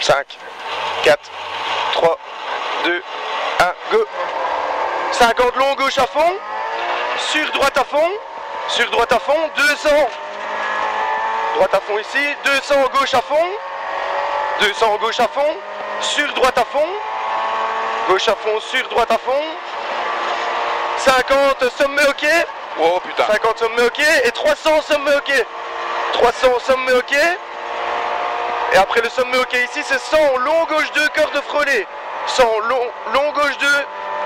5, 4, 3, 2, 1, go. 50 long, gauche à fond. Sur droite à fond. Sur droite à fond. 200. Droite à fond ici. 200 gauche à fond. 200 gauche à fond. Sur droite à fond. Gauche à fond, sur droite à fond. 50 sommet ok. Oh putain. 50 sommet ok. Et 300 sommet ok. 300 sommet ok. Et après le sommet ok ici, c'est 100 long gauche 2 corde frôlée. 100 long gauche 2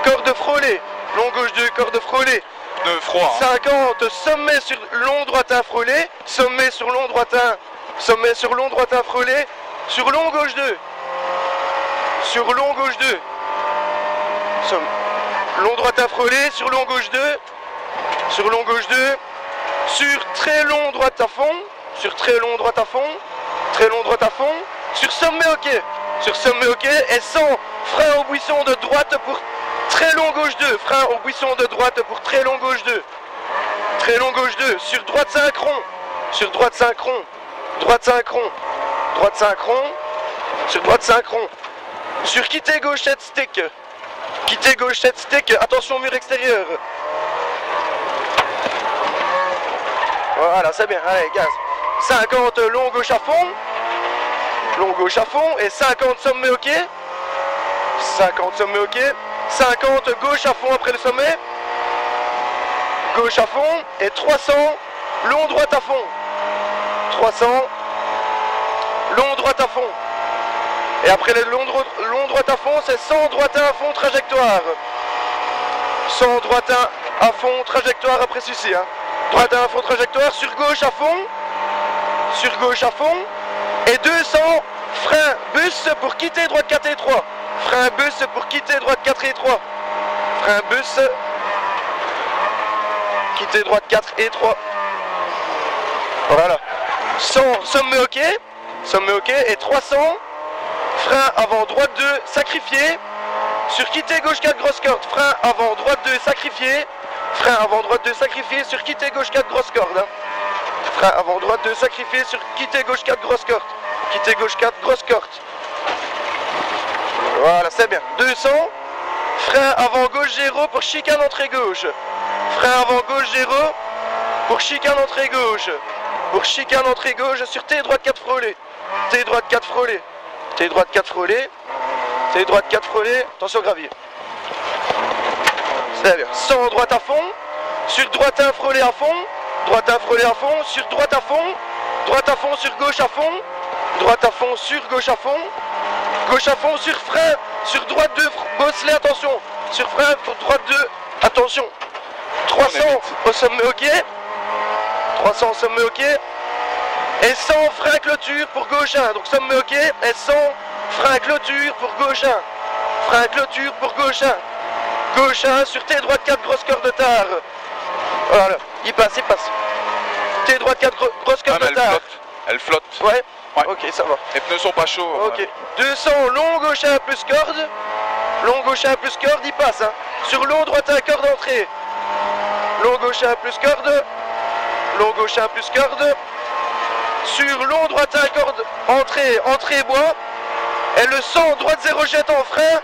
corde frôlée. Long gauche 2 corde frôlée. De froid. Hein. 50 sommet sur long droite 1 frôlé. Sommet sur long droite 1. Sommet sur long droite 1 frôlé. Sur long gauche 2. Sur long gauche 2. Long droite 1 frôlé. Sur long gauche 2. Sur long gauche 2. Sur très long droite à fond. Sur très long droite à fond. Très long droite à fond. Sur sommet ok. Sur sommet ok. Et 100 frein au buisson de droite pour très long gauche 2. Frein au buisson de droite pour très long gauche 2. Très long gauche 2. Sur droite 5 rond. Sur droite 5 rond. Droite 5 rond. Droite 5 rond. Sur droite 5 rond. Sur quitter gauche 7 stick. Quitter gauche 7 stick. Attention mur extérieur. Voilà, c'est bien. Allez, gaz. 50 long gauche à fond. Long gauche à fond. Et 50 sommet ok. 50 sommet ok. 50 gauche à fond après le sommet. Gauche à fond. Et 300 long droite à fond. 300 long droite à fond. Et après le long droite à fond, c'est 100 droite à fond trajectoire. 100 droite à fond trajectoire après ceci. Hein. Droite à fond trajectoire sur gauche à fond. Sur gauche à fond. Et 200 frein bus pour quitter droite 4 et 3. Frein bus pour quitter droite 4 et 3. Frein bus. Quitter droite 4 et 3. Voilà. 100 sommet ok. Sommet ok. Et 300 frein avant droite 2 sacrifié. Sur quitter gauche 4 grosse corde. Frein avant droite 2 sacrifié. Frein avant droite 2 sacrifié sur quitter gauche 4 grosse corde. Hein. Frein avant droite 2 sacrifié sur quitter gauche 4 grosse corde. Quitter gauche 4 grosse corde. Voilà, c'est bien. 200. Frein avant gauche 0 pour chicane entrée gauche. Frein avant gauche 0 pour chicane entrée gauche. Pour chicane entrée gauche sur T droite 4 frôlé. T droite 4 frôlé. T droite 4 frôlé. T droite 4 frôlé. Attention gravier. C'est bien. 100 droite à fond. Sur droite 1 frôlé à fond. Droite 1 frôlé à fond. Sur droite à fond. Droite à fond sur gauche à fond. Droite à fond sur gauche à fond. Gauche à fond sur frein. Sur droite 2 bosselet, attention. Sur frein, droite 2, attention. 300 au sommet ok. 300 au sommet ok. Et 100 frein clôture pour gauche 1. Donc sommet ok. Et 100 frein clôture pour gauche 1. Frein clôture pour gauche 1. Gauche 1 sur T droite 4 grosse corde de tard. Voilà, il passe, il passe. T droite 4 grosse corde de tard. Elle flotte. Ouais. Ouais. Ok, ça va. Les pneus sont pas chauds. Ok. 200 long gauche 1 plus corde. Long gauche 1 plus corde, il passe. Hein. Sur long droite 1 corde entrée. Long gauche 1 plus corde. Long gauche 1 plus corde. Sur long droite 1 corde entrée, entrée bois. Et le 100 droite 0 jette en frein.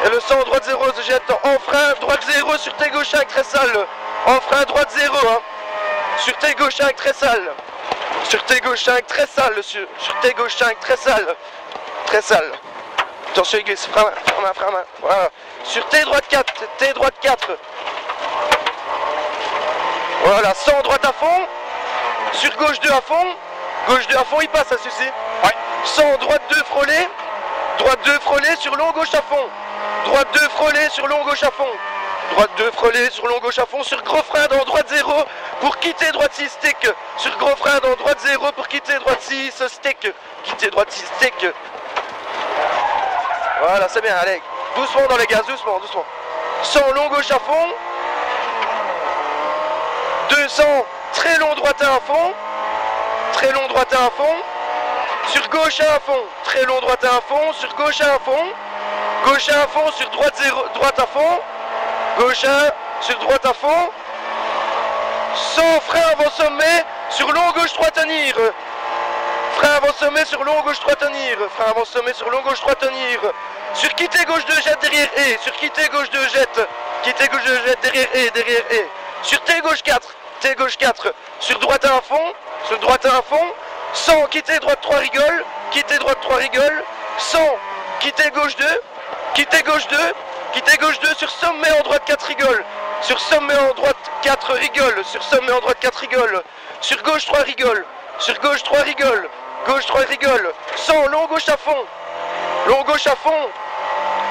Et le 100 droite 0 jette en frein. Droite 0 sur T gauche 5 très sale. En frein droite 0. Hein. Sur T gauche 5 très sale. Sur T gauche 5 très sale. Sur T gauche 5 très sale. Très sale. Attention église, frein main, frein main. Voilà. Sur T droite 4. T droite 4. Voilà, 100 droite à fond. Sur gauche 2 à fond. Gauche 2 à fond, il passe à ceci. Ouais. 100 droite 2 frôlé. Droite 2 frôlé sur long gauche à fond. Droite 2 frôlé sur long gauche à fond. Droite 2 frôlé sur long gauche à fond. Sur gros frein dans droite 0 pour quitter droite 6 stick. Sur gros frein dans droite 0 pour quitter droite 6 stick. Quitter droite 6 stick. Voilà, c'est bien, allez. Doucement dans les gaz, doucement, doucement. 100 long gauche à fond. 200 très long droite à fond. Très long droite à fond. Sur gauche à fond. Très long droite à fond. Sur gauche à fond. Gauche à fond sur droite 0, droite à fond. Gauche 1 sur droite à fond. 100 frein avant sommet. Sur long gauche 3 tenir. Frein avant sommet sur long gauche 3 tenir. Frein avant sommet sur long gauche 3 tenir. Sur quitter gauche 2 jette derrière et. Sur quitter gauche 2 jette. Quitter gauche 2 jette derrière et. Derrière et. Sur T gauche 4. T gauche 4. Sur droite 1 à fond. Sur droite 1 à fond. 100. Quitter droite 3 rigole. Quitter droite 3 rigole. 100. Quitter gauche 2. Quitter gauche 2. Quitter gauche 2 sur sommet en droite 4 rigole. Sur sommet en droite 4 rigole. Sur sommet en droite 4 rigole. Sur gauche 3 rigole. Sur gauche 3 rigole. Gauche 3 rigole. 100 long gauche à fond. Long gauche à fond.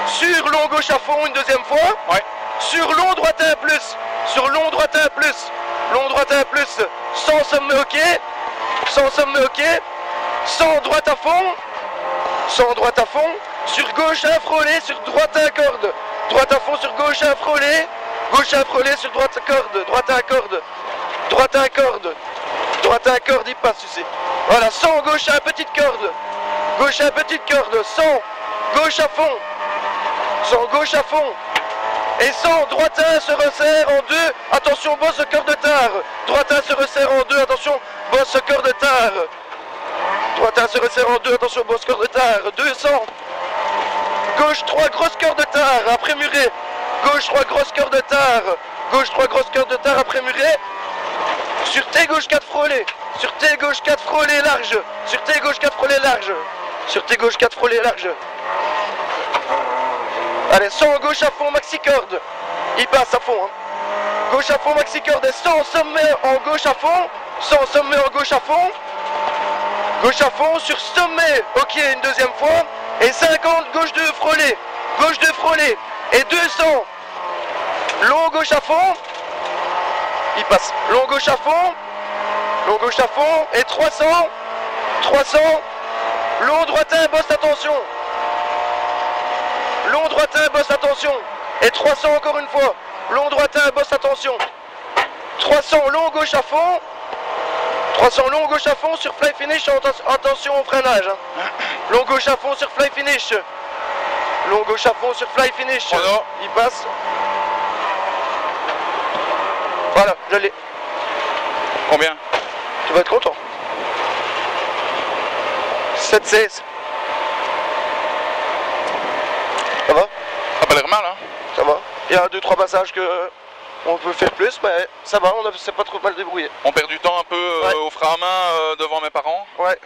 Sur long gauche à fond une deuxième fois. Ouais. Sur long droite 1 plus. Sur long droite 1 plus. Long droite 1 plus. 100 sommet ok. 100 sommet ok. 100 droite à fond. 100 droite à fond. Sur gauche 1 frôlé. Sur droite 1 corde. Droite à fond sur gauche 1 frôlé. Gauche 1 frôlé sur droite corde. Droite 1 corde. Droite 1 corde. Droite 1 corde, il passe ici. Voilà, 100 gauche 1 petite corde. Gauche 1 petite corde. 100 gauche à fond. 100 gauche à fond. Et 100 droite 1 se resserre en 2. Attention, bosse cœur de tard. Droite 1 se resserre en 2. Attention, bosse cœur de tard. Droite 1 se resserre en 2. Attention, bosse cœur de tard. 200. Gauche 3 grosse cœur de tard. Après muré. Gauche 3 grosse cœur de tard. Gauche 3 grosse cœur de tard après muré. Sur T gauche 4 frôlé. Sur T gauche 4 frôlé large. Sur T gauche 4 frôlé large. Sur T gauche 4 frôlé large. Allez, 100 gauche à fond maxi corde. Il passe à fond. Hein. Gauche à fond maxi corde et 100 sommet en gauche à fond. 100 sommet en gauche à fond. Gauche à fond sur sommet. Ok, une deuxième fois. Et 50 gauche 2 frôlé. Gauche 2 frôlé. Et 200. Long gauche à fond. Il passe. Long gauche à fond. Long gauche à fond. Et 300. 300. Long droite 1, bosse attention. Long droite 1, bosse attention. Et 300 encore une fois. Long droite 1, bosse attention. 300 long gauche à fond. 300 long gauche à fond sur fly finish. Attention au freinage. Hein. Long gauche à fond sur fly finish. Long gauche à fond sur fly finish. Oh non. Il passe. Voilà, je l'ai. Combien? Tu vas être content. 7-16. Ça va? Ça a pas l'air mal, hein? Ça va. Il y a 2-3 passages que on peut faire plus, mais ça va, on s'est pas trop mal débrouillé. On perd du temps un peu ouais. au frein à main devant mes parents. Ouais.